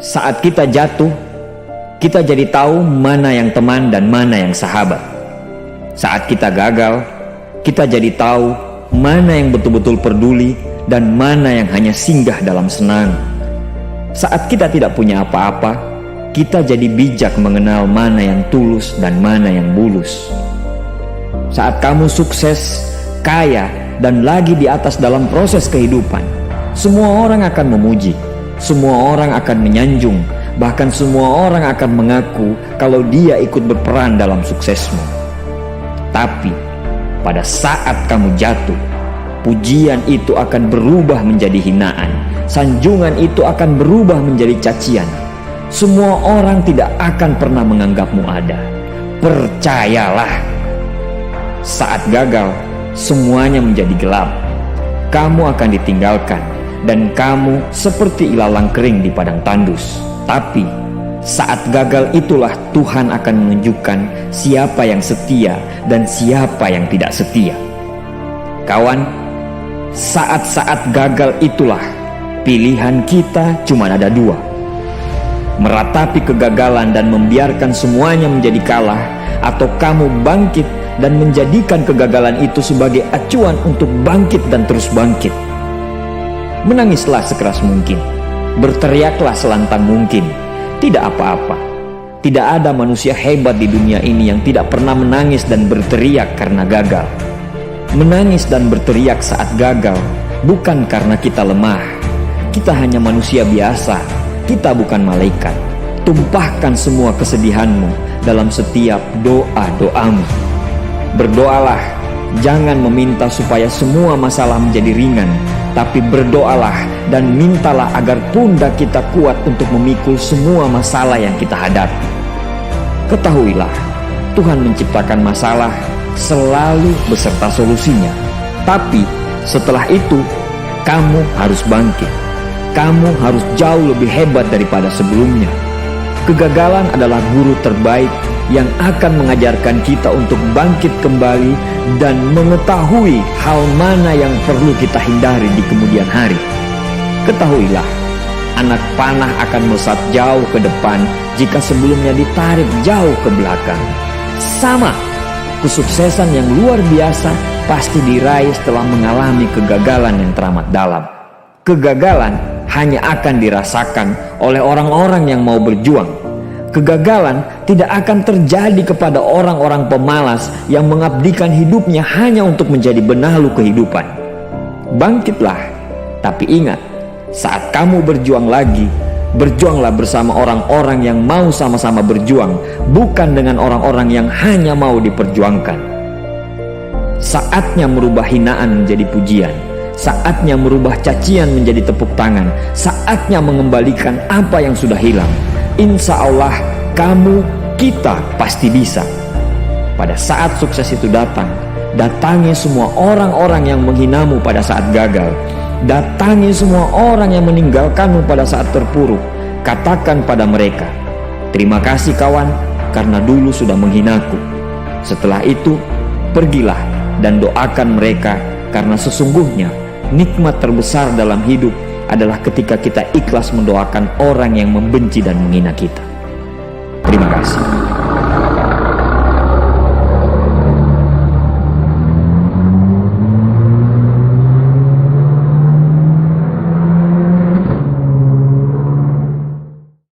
Saat kita jatuh, kita jadi tahu mana yang teman dan mana yang sahabat. Saat kita gagal, kita jadi tahu mana yang betul-betul peduli dan mana yang hanya singgah dalam senang. Saat kita tidak punya apa-apa, kita jadi bijak mengenal mana yang tulus dan mana yang bulus. Saat kamu sukses, kaya, dan lagi di atas dalam proses kehidupan, semua orang akan memuji, semua orang akan menyanjung, bahkan semua orang akan mengaku kalau dia ikut berperan dalam suksesmu. Tapi pada saat kamu jatuh, pujian itu akan berubah menjadi hinaan, sanjungan itu akan berubah menjadi cacian. Semua orang tidak akan pernah menganggapmu ada. Percayalah, saat gagal, semuanya menjadi gelap. Kamu akan ditinggalkan dan kamu seperti ilalang kering di padang tandus. Tapi saat gagal itulah Tuhan akan menunjukkan siapa yang setia dan siapa yang tidak setia. Kawan, saat-saat gagal itulah pilihan kita cuma ada dua: meratapi kegagalan dan membiarkan semuanya menjadi kalah, atau kamu bangkit dan menjadikan kegagalan itu sebagai acuan untuk bangkit dan terus bangkit. Menangislah sekeras mungkin, berteriaklah selantang mungkin. Tidak apa-apa. Tidak ada manusia hebat di dunia ini yang tidak pernah menangis dan berteriak karena gagal. Menangis dan berteriak saat gagal bukan karena kita lemah. Kita hanya manusia biasa. Kita bukan malaikat. Tumpahkan semua kesedihanmu dalam setiap doa-doamu. Berdoalah, jangan meminta supaya semua masalah menjadi ringan, tapi berdoalah dan mintalah agar pundak kita kuat untuk memikul semua masalah yang kita hadapi. Ketahuilah, Tuhan menciptakan masalah selalu beserta solusinya. Tapi setelah itu, kamu harus bangkit. Kamu harus jauh lebih hebat daripada sebelumnya. Kegagalan adalah guru terbaik yang akan mengajarkan kita untuk bangkit kembali dan mengetahui hal mana yang perlu kita hindari di kemudian hari. Ketahuilah, anak panah akan melesat jauh ke depan jika sebelumnya ditarik jauh ke belakang. Sama, kesuksesan yang luar biasa pasti diraih setelah mengalami kegagalan yang teramat dalam. Kegagalan hanya akan dirasakan oleh orang-orang yang mau berjuang. Kegagalan tidak akan terjadi kepada orang-orang pemalas yang mengabdikan hidupnya hanya untuk menjadi benalu kehidupan. Bangkitlah, tapi ingat, saat kamu berjuang lagi, berjuanglah bersama orang-orang yang mau sama-sama berjuang, bukan dengan orang-orang yang hanya mau diperjuangkan. Saatnya merubah hinaan menjadi pujian. Saatnya merubah cacian menjadi tepuk tangan. Saatnya mengembalikan apa yang sudah hilang. Insya Allah kamu, kita pasti bisa. Pada saat sukses itu datang, datangi semua orang-orang yang menghinamu pada saat gagal. Datangi semua orang yang meninggalkanmu pada saat terpuruk. Katakan pada mereka, terima kasih kawan, karena dulu sudah menghinaku. Setelah itu, pergilah dan doakan mereka, karena sesungguhnya nikmat terbesar dalam hidup adalah ketika kita ikhlas mendoakan orang yang membenci dan menghina kita. Terima kasih.